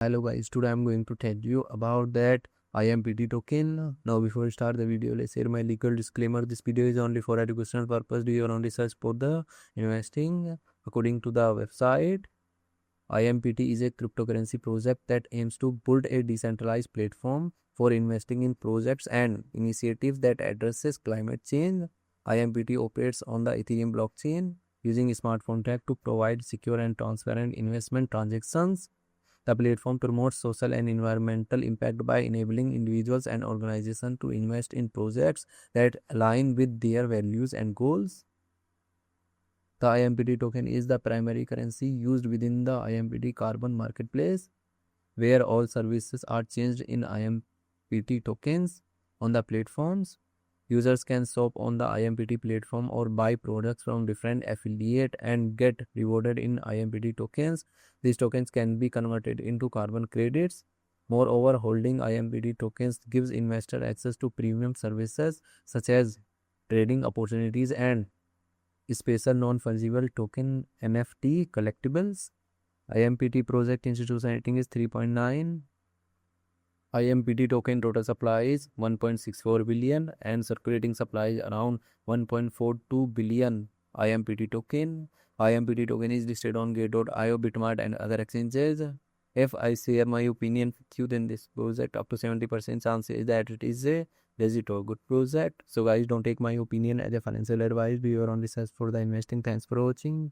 Hello guys, today I'm going to tell you about that IMPT token. Now before we start the video, let's share my legal disclaimer. This video is only for educational purpose. Do your own research for the investing. According to the website, IMPT is a cryptocurrency project that aims to build a decentralized platform for investing in projects and initiatives that addresses climate change. IMPT operates on the Ethereum blockchain using smart contract to provide secure and transparent investment transactions. The platform promotes social and environmental impact by enabling individuals and organizations to invest in projects that align with their values and goals. The IMPT token is the primary currency used within the IMPT carbon marketplace, where all services are changed in IMPT tokens on the platforms. Users can shop on the IMPT platform or buy products from different affiliates and get rewarded in IMPT tokens. These tokens can be converted into carbon credits. Moreover, holding IMPT tokens gives investors access to premium services such as trading opportunities and special non-fungible token NFT collectibles. IMPT project institution rating is 3.9. IMPT token total supply is 1.64 billion and circulating supply is around 1.42 billion IMPT token. IMPT token is listed on Gate.io, Bitmart and other exchanges. If I share my opinion with you, then this project up to 70% chance is that it is a legit or good project. So guys, don't take my opinion as a financial advice. Do your own research for the investing. Thanks for watching.